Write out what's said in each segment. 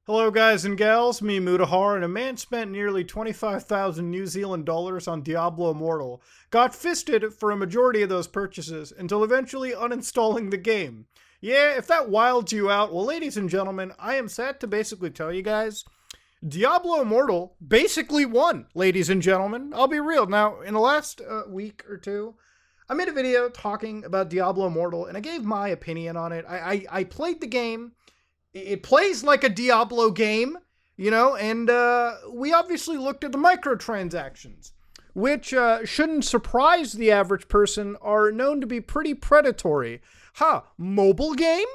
Hello guys and gals, me Mutahar, and a man spent nearly 25,000 New Zealand dollars on Diablo Immortal got fisted for a majority of those purchases until eventually uninstalling the game. Yeah, if that wilds you out, well ladies and gentlemen, I am sad to basically tell you guys, Diablo Immortal basically won, ladies and gentlemen. I'll be real. Now, in the last week or two, I made a video talking about Diablo Immortal and I gave my opinion on it. I played the game. It plays like a Diablo game, you know, and we obviously looked at the microtransactions, which shouldn't surprise the average person, are known to be pretty predatory. Mobile game?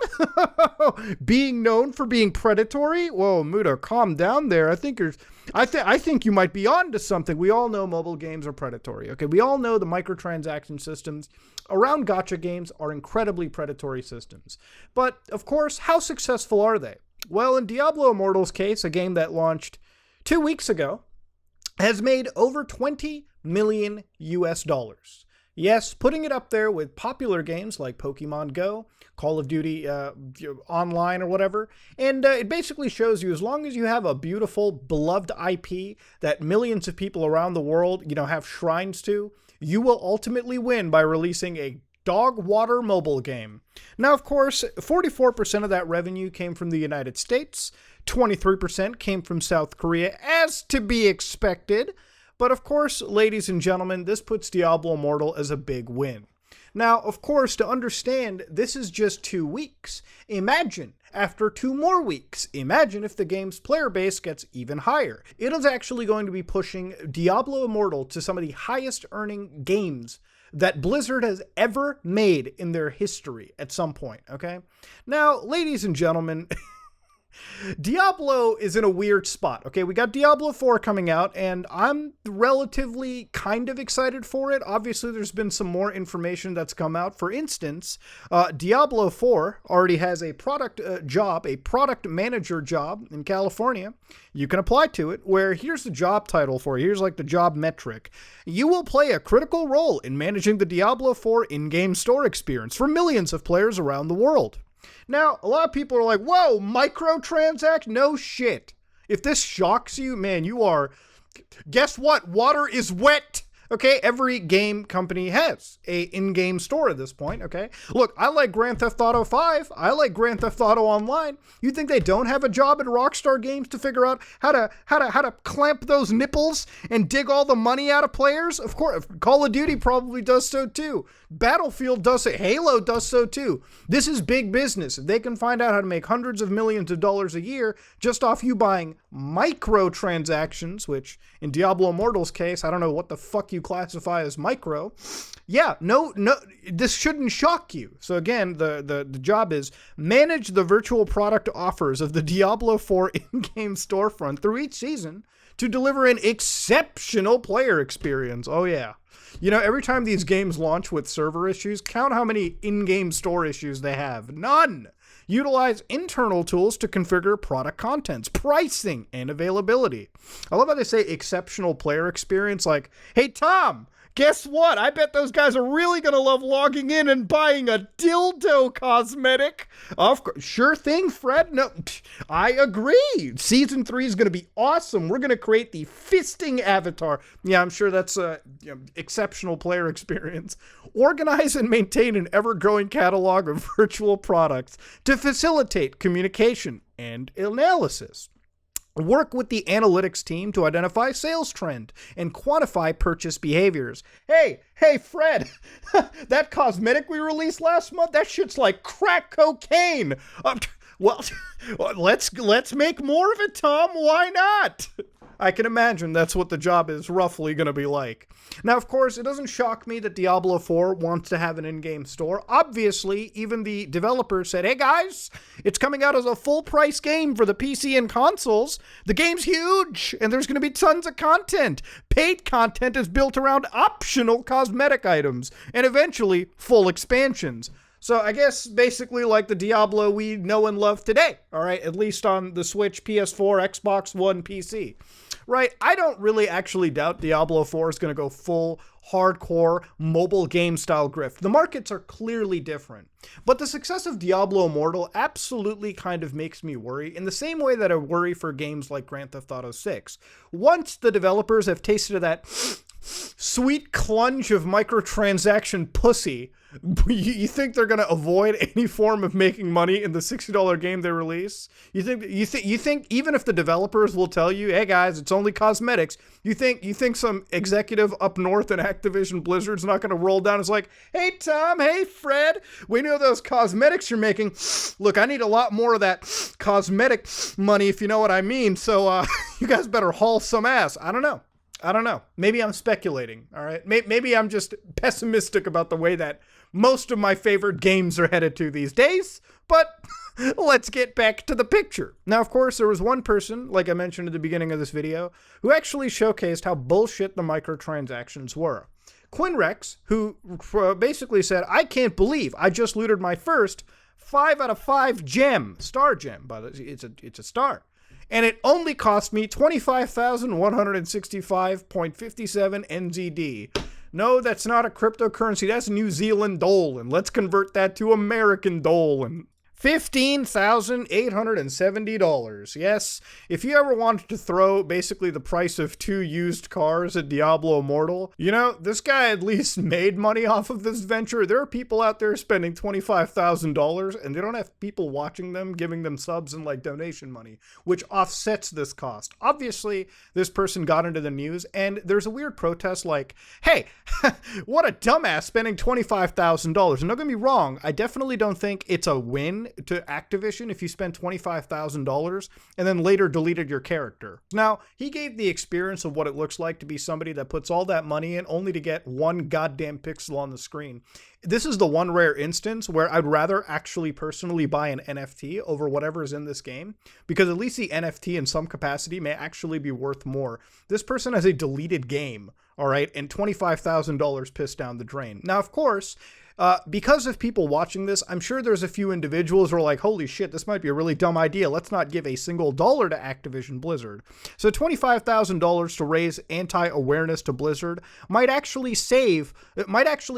Being known for being predatory? Whoa, Muta, calm down there. I think you might be on to something. We all know mobile games are predatory. Okay, we all know the microtransaction systems around gacha games are incredibly predatory systems. But, of course, how successful are they? Well, in Diablo Immortal's case, a game that launched 2 weeks ago, has made over 20 million US dollars. Yes, putting it up there with popular games like Pokemon Go, Call of Duty Online or whatever. And it basically shows you, as long as you have a beautiful, beloved IP that millions of people around the world, you know, have shrines to, you will ultimately win by releasing a dog water mobile game. Now, of course, 44% of that revenue came from the United States, 23% came from South Korea, as to be expected. But of course, ladies and gentlemen, this puts Diablo Immortal as a big win. Now, of course, to understand, this is just 2 weeks. Imagine after 2 more weeks. Imagine if the game's player base gets even higher. It is actually going to be pushing Diablo Immortal to some of the highest earning games that Blizzard has ever made in their history at some point, okay? Now, ladies and gentlemen, Diablo is in a weird spot. Okay, we got Diablo 4 coming out, and I'm relatively kind of excited for it. Obviously, there's been some more information that's come out. For instance, Diablo 4 already has a product manager job in California. You can apply to it, where here's the job title for you. Here's like the job metric. You will play a critical role in managing the Diablo 4 in-game store experience for millions of players around the world. Now, a lot of people are like, whoa, microtransact? No shit. If this shocks you, man, you are... Guess what? Water is wet. Okay, every game company has a in-game store at this point, okay? Look, I like Grand Theft Auto 5. I like Grand Theft Auto Online. You think they don't have a job at Rockstar Games to figure out how to clamp those nipples and dig all the money out of players? Of course, Call of Duty probably does so too. Battlefield does it. Halo does so too. This is big business. If they can find out how to make hundreds of millions of dollars a year just off you buying microtransactions, which in Diablo Immortal's case, I don't know what the fuck you classify as micro. Yeah, no, this shouldn't shock you. So again, the job is manage the virtual product offers of the Diablo 4 in-game storefront through each season to deliver an exceptional player experience. Oh yeah. You know, every time these games launch with server issues, count how many in-game store issues they have. None. Utilize internal tools to configure product contents, pricing, and availability. I love how they say exceptional player experience, like, hey, Tom, guess what? I bet those guys are really going to love logging in and buying a dildo cosmetic. Of course. Sure thing, Fred. No, I agree. Season 3 is going to be awesome. We're going to create the fisting avatar. Yeah, I'm sure that's a exceptional player experience. Organize and maintain an ever-growing catalog of virtual products to facilitate communication and analysis. Work with the analytics team to identify sales trend and quantify purchase behaviors. Hey, Fred, that cosmetic we released last month, that shit's like crack cocaine. Well, let's make more of it, Tom. Why not? I can imagine that's what the job is roughly going to be like. Now, of course, it doesn't shock me that Diablo 4 wants to have an in-game store. Obviously, even the developers said, hey guys, it's coming out as a full-price game for the PC and consoles. The game's huge, and there's going to be tons of content. Paid content is built around optional cosmetic items, and eventually full expansions. So I guess basically like the Diablo we know and love today, all right? At least on the Switch, PS4, Xbox One, PC, right? I don't really actually doubt Diablo 4 is going to go full hardcore mobile game style grift. The markets are clearly different. But the success of Diablo Immortal absolutely kind of makes me worry in the same way that I worry for games like Grand Theft Auto 6. Once the developers have tasted of that sweet clunge of microtransaction pussy, you think they're going to avoid any form of making money in the $60 game they release? You think even if the developers will tell you, hey guys, it's only cosmetics, you think some executive up north in Activision Blizzard's not going to roll down? It's like, hey Tom, hey Fred, we know those cosmetics you're making. Look, I need a lot more of that cosmetic money, if you know what I mean. So you guys better haul some ass. I don't know. Maybe I'm speculating, all right? Maybe I'm just pessimistic about the way that most of my favorite games are headed to these days, but let's get back to the picture. Now, of course, there was one person, like I mentioned at the beginning of this video, who actually showcased how bullshit the microtransactions were. Quinrex, who basically said, I can't believe I just looted my first 5 out of 5 gem, star gem, but it's a star. And it only cost me 25,165.57 NZD. No, that's not a cryptocurrency. That's New Zealand Dolan. Let's convert that to American Dolan. $15,870. Yes, if you ever wanted to throw basically the price of 2 used cars at Diablo Immortal, you know, this guy at least made money off of this venture. There are people out there spending $25,000 and they don't have people watching them, giving them subs and like donation money, which offsets this cost. Obviously, this person got into the news and there's a weird protest like, hey, what a dumbass spending $25,000. And don't get me wrong, I definitely don't think it's a win to Activision if you spend $25,000 and then later deleted your character. Now, he gave the experience of what it looks like to be somebody that puts all that money in only to get one goddamn pixel on the screen. This is the one rare instance where I'd rather actually personally buy an NFT over whatever is in this game, because at least the NFT in some capacity may actually be worth more. This person has a deleted game, all right, and $25,000 pissed down the drain. Now, of course, because of people watching this, I'm sure there's a few individuals who are like, holy shit, this might be a really dumb idea. Let's not give a single dollar to Activision Blizzard. So $25,000 to raise anti-awareness to Blizzard might actually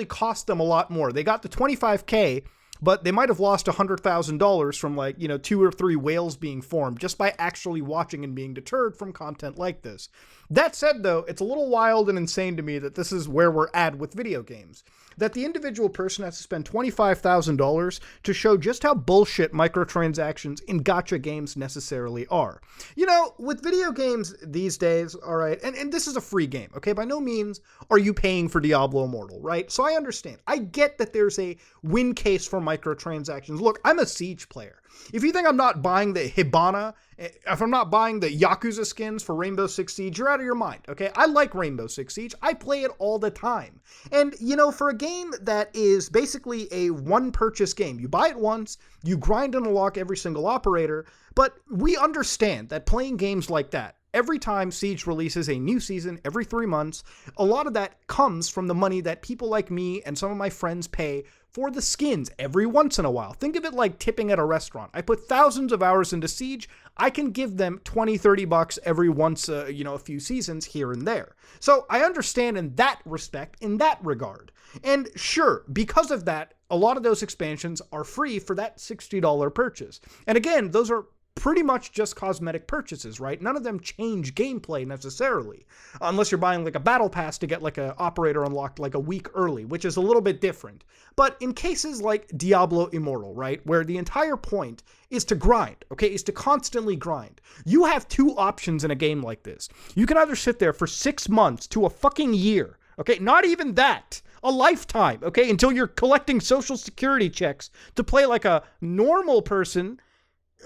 cost them a lot more. They got the $25K, but they might have lost $100,000 from 2 or 3 whales being formed just by actually watching and being deterred from content like this. That said, though, it's a little wild and insane to me that this is where we're at with video games. That the individual person has to spend $25,000 to show just how bullshit microtransactions in gacha games necessarily are. You know, with video games these days, all right, and this is a free game, okay? By no means are you paying for Diablo Immortal, right? So I understand. I get that there's a win case for microtransactions. Look, I'm a Siege player. If you think I'm not buying the Hibana, if I'm not buying the Yakuza skins for Rainbow Six Siege, you're out of your mind, okay? I like Rainbow Six Siege. I play it all the time. And, you know, for a game that is basically a one-purchase game, you buy it once, you grind and unlock every single operator, but we understand that playing games like that, every time Siege releases a new season every 3 months, a lot of that comes from the money that people like me and some of my friends pay for the skins every once in a while. Think of it like tipping at a restaurant. I put thousands of hours into Siege. I can give them $20-$30 every once, a few seasons here and there. So I understand in that respect, in that regard. And sure, because of that, a lot of those expansions are free for that $60 purchase. And again, those are pretty much just cosmetic purchases, right? None of them change gameplay necessarily, unless you're buying like a battle pass to get like an operator unlocked like a week early, which is a little bit different. But in cases like Diablo Immortal, right, where the entire point is to grind, okay, is to constantly grind, you have 2 options in a game like this. You can either sit there for 6 months to a fucking year, okay, not even that, a lifetime, okay, until you're collecting social security checks to play like a normal person,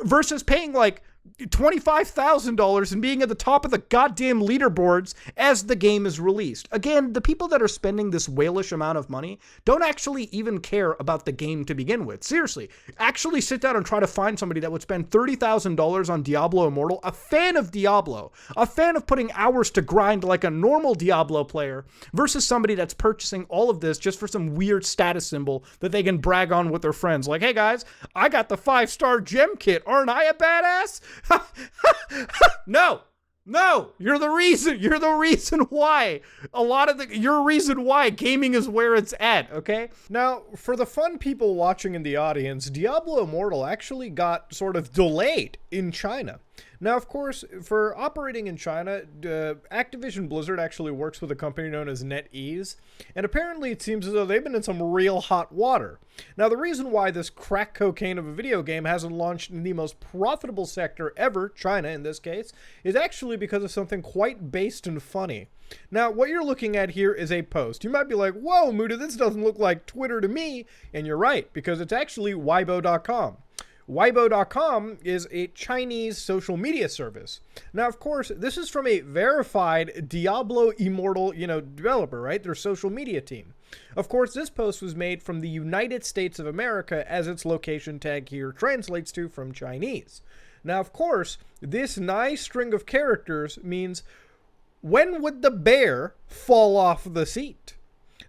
versus paying like $25,000 and being at the top of the goddamn leaderboards as the game is released. Again, the people that are spending this whalish amount of money don't actually even care about the game to begin with. Seriously, actually sit down and try to find somebody that would spend $30,000 on Diablo Immortal, a fan of Diablo, a fan of putting hours to grind like a normal Diablo player, versus somebody that's purchasing all of this just for some weird status symbol that they can brag on with their friends. Like, hey guys, I got the 5-star gem kit. Aren't I a badass? No, you're the reason why you're a reason why gaming is where it's at, okay? Now, for the fun people watching in the audience, Diablo Immortal actually got sort of delayed in China. Now, of course, for operating in China, Activision Blizzard actually works with a company known as NetEase, and apparently it seems as though they've been in some real hot water. Now, the reason why this crack cocaine of a video game hasn't launched in the most profitable sector ever, China in this case, is actually because of something quite based and funny. Now, what you're looking at here is a post. You might be like, whoa, Muda, this doesn't look like Twitter to me, and you're right, because it's actually Weibo.com. Weibo.com is a Chinese social media service. Now, of course, this is from a verified Diablo Immortal, developer, right? Their social media team. Of course, this post was made from the United States of America, as its location tag here translates to from Chinese. Now, of course, this nice string of characters means, when would the bear fall off the seat?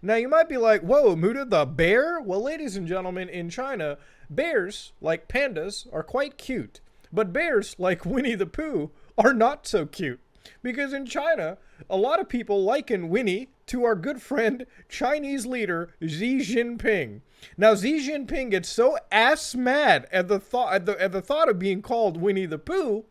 Now, you might be like, whoa, Muda, the bear? Well, ladies and gentlemen, in China, bears, like pandas, are quite cute. But bears, like Winnie the Pooh, are not so cute. Because in China, a lot of people liken Winnie to our good friend, Chinese leader, Xi Jinping. Now, Xi Jinping gets so ass mad at the thought of being called Winnie the Pooh,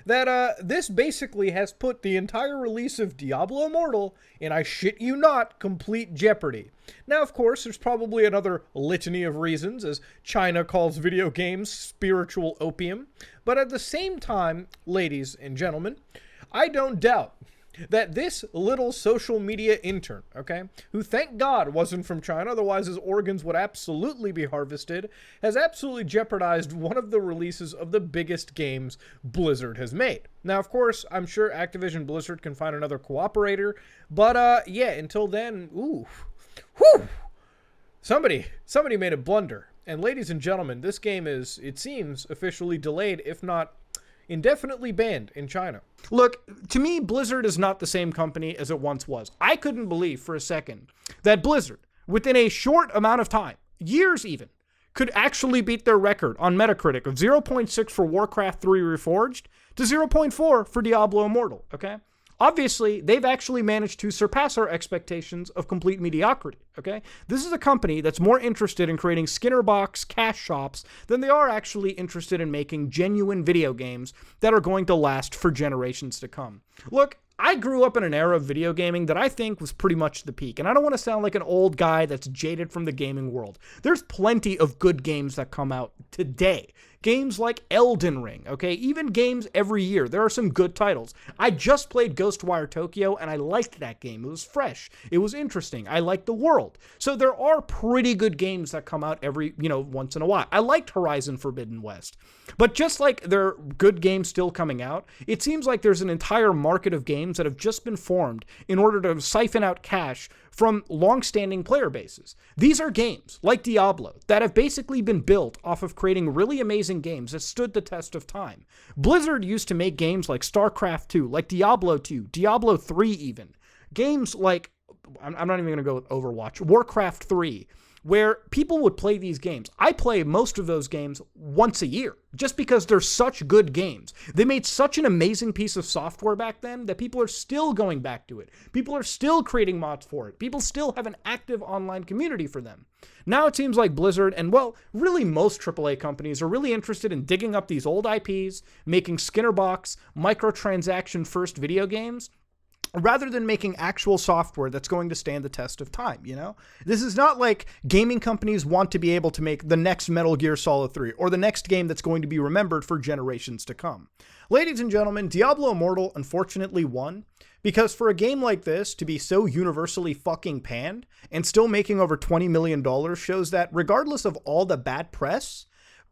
that this basically has put the entire release of Diablo Immortal in, I shit you not, complete jeopardy. Now, of course, there's probably another litany of reasons, as China calls video games spiritual opium. But at the same time, ladies and gentlemen, I don't doubt that this little social media intern, okay, who thank God wasn't from China, otherwise his organs would absolutely be harvested, has absolutely jeopardized one of the releases of the biggest games Blizzard has made. Now, of course, I'm sure Activision Blizzard can find another cooperator, but yeah, until then, somebody made a blunder. And ladies and gentlemen, this game is, it seems, officially delayed, if not indefinitely banned in China. Look, to me, Blizzard is not the same company as it once was. I couldn't believe for a second that Blizzard, within a short amount of time, years even, could actually beat their record on Metacritic of 0.6 for Warcraft 3 Reforged to 0.4 for Diablo Immortal, okay? Obviously, they've actually managed to surpass our expectations of complete mediocrity, okay? This is a company that's more interested in creating Skinner box cash shops than they are actually interested in making genuine video games that are going to last for generations to come. Look, I grew up in an era of video gaming that I think was pretty much the peak, and I don't want to sound like an old guy that's jaded from the gaming world. There's plenty of good games that come out today. Games like Elden Ring, okay? Even games every year. There are some good titles. I just played Ghostwire Tokyo, and I liked that game. It was fresh. It was interesting. I liked the world. So there are pretty good games that come out every, once in a while. I liked Horizon Forbidden West. But just like there are good games still coming out, it seems like there's an entire market of games that have just been formed in order to siphon out cash from long-standing player bases. These are games, like Diablo, that have basically been built off of creating really amazing games that stood the test of time. Blizzard used to make games like StarCraft 2, like Diablo 2, Diablo 3 even. Games like, I'm not even going to go with Overwatch, Warcraft 3, where people would play these games. I play most of those games once a year, just because they're such good games. They made such an amazing piece of software back then that people are still going back to it. People are still creating mods for it. People still have an active online community for them. Now it seems like Blizzard, and well, really most AAA companies are really interested in digging up these old IPs, making Skinner box, microtransaction first video games, rather than making actual software that's going to stand the test of time, This is not like gaming companies want to be able to make the next Metal Gear Solid 3 or the next game that's going to be remembered for generations to come. Ladies and gentlemen, Diablo Immortal unfortunately won, because for a game like this to be so universally fucking panned and still making over $20 million shows that regardless of all the bad press,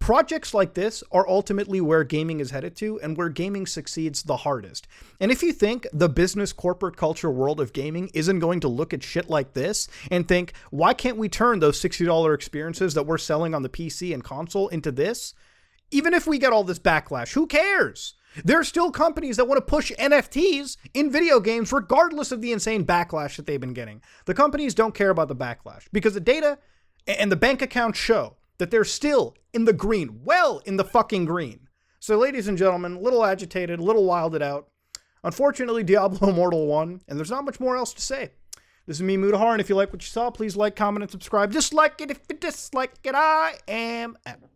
projects like this are ultimately where gaming is headed to and where gaming succeeds the hardest. And if you think the business corporate culture world of gaming isn't going to look at shit like this and think, why can't we turn those $60 experiences that we're selling on the PC and console into this? Even if we get all this backlash, who cares? There are still companies that want to push NFTs in video games regardless of the insane backlash that they've been getting. The companies don't care about the backlash because the data and the bank accounts show that they're still in the green, well in the fucking green. So ladies and gentlemen, a little agitated, a little wilded out. Unfortunately, Diablo Immortal won, and there's not much more else to say. This is me, Mudahar, and if you like what you saw, please like, comment, and subscribe. Dislike it if you dislike it. I am out.